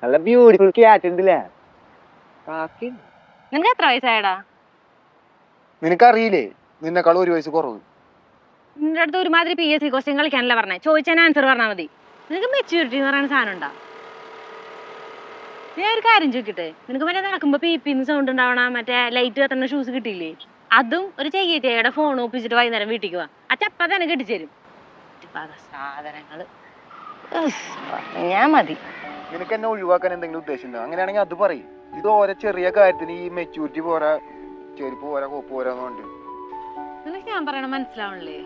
നല്ല beautiful cat ഉണ്ടല്ലേ? നിനക്ക് എത്ര വയസ്സായടാ? നിനക്കറിയില്ലേ, നിന്നെക്കാളും 1 വയസ്സ് കുറവ്. നിന്റെ അടുത്ത് ഒരുമാതിരി PSC ക്വസ്റ്റ്യൻ കളിക്കാനല്ല പറഞ്ഞേ, ചോദിച്ചതിന് ആൻസർ പറഞ്ഞാൽ മതി. നിനക്ക് മെച്യൂരിറ്റി എന്ന് പറയുന്ന സാധനം ഉണ്ടാ? ഞാൻ ഒരു കാര്യം ചോദിക്കട്ടെ, നിനക്ക് മറ്റേ നടക്കുമ്പോ പീപ്പിന്ന് സൗണ്ട് ഉണ്ടാവണം, മറ്റേ ലൈറ്റ് കത്തുന്ന ഷൂസ് കിട്ടിയില്ലേ? അതും ഒരു ചെയ്യേറ്റയുടെ ഫോൺ ഒപ്പിച്ചിട്ട് വൈകുന്നേരം വീട്ടിൽ പോവാ. അച്ചപ്പ തന്നെ കെട്ടിച്ചേരും സാധനങ്ങള്. ഞാൻ മതി. നിനക്ക് എന്നെ ഒഴിവാക്കാൻ എന്തെങ്കിലും ഉദ്ദേശം ഉണ്ടോ? അങ്ങനെയാണെങ്കിൽ അത് പറയും. ഇത് ഓരോ ചെറിയ കാര്യത്തിന് ഈ മെച്യൂരിറ്റി പോരാ, ചെരുപ്പ് പോരാ, കോപ്പ് പോരാന്നുണ്ട്. നിനക്ക് ഞാൻ പറയണ മനസ്സിലാവണില്ലേ?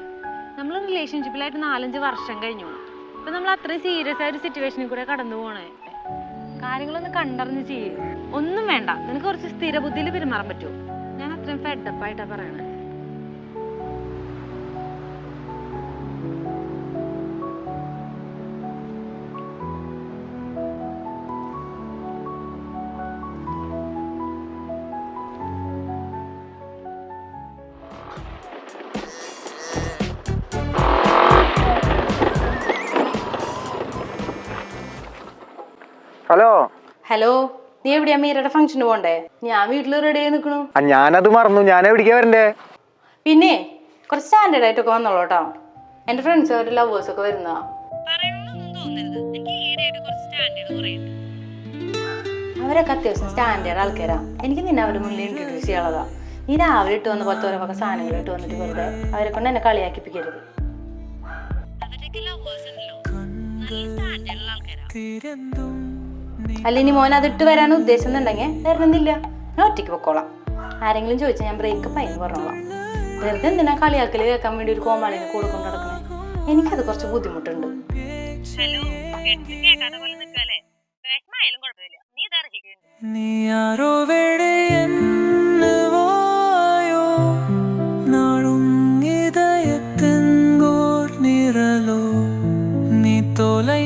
നമ്മൾ റിലേഷൻഷിപ്പിലായിട്ട് 4-5 വർഷം കഴിഞ്ഞു. ഇപ്പൊ നമ്മൾ അത്രയും സീരിയസ് ആയ ഒരു സിറ്റുവേഷനിൽ കൂടെ കടന്നു പോണേ. കാര്യങ്ങളൊന്ന് കണ്ടറിഞ്ഞ് ചെയ്യും. ഒന്നും വേണ്ട, നിനക്ക് കുറച്ച് സ്ഥിര ബുദ്ധിയിൽ പെരുമാറാൻ പറ്റുമോ? ഞാൻ അത്രയും ഫെഡപ്പായിട്ടാ പറയണേ. ഹലോ. ഹലോ, നീ എവിടെയാ? മീരയുടെ ഫംഗ്ഷന് പോണ്ടേ? ഞാൻ വീട്ടിൽ റെഡി ആയി നിൽക്കണു. ഞാനത് മറന്നു. ഞാൻ എവിടേക്കാ വരണ്ടേ? പിന്നെ കുറച്ച് സ്റ്റാൻഡേർഡ് ആയിട്ടൊക്കെ വന്നോളൂ കേട്ടോ. എന്റെ ഫ്രണ്ട്സ് അവരുടെ ലവേഴ്സ് ഒക്കെ വരുന്നതാ. അവരൊക്കെ അത്യാവശ്യം സ്റ്റാൻഡേർഡ് ആൾക്കാരാ. എനിക്ക് നിന്നെ അവരുടെ മുന്നിൽ ഇൻട്രൊഡ്യൂസ് ചെയ്യാനുള്ളതാ. നീ രാവിലെ ഇട്ട് വന്ന 10 ഓരോ സാധനങ്ങൾ ഇട്ട് വന്നിട്ട് വെറുതെ അവരെ കൊണ്ട് എന്നെ കളിയാക്കിപ്പിക്കരുത്. അല്ല, ഇനി മോൻ അതിട്ട് വരാൻ ഉദ്ദേശിക്കുന്നുണ്ടെങ്കിൽ വരണമെന്നില്ല, ഞാൻ ഒറ്റയ്ക്ക് പൊക്കോളാം. ആരെങ്കിലും ചോദിച്ചാൽ ഞാൻ ബ്രേക്കപ്പ് ആയി പറഞ്ഞോളാം. വെറുതെ എന്തിനാ കളിയാക്കല് കേൾക്കാൻ വേണ്ടി ഒരു കോമാളിനെ കൂടെ കൊണ്ട് നടക്കണേ? എനിക്കത് കുറച്ച് ബുദ്ധിമുട്ടുണ്ട്. നീ തോലൈ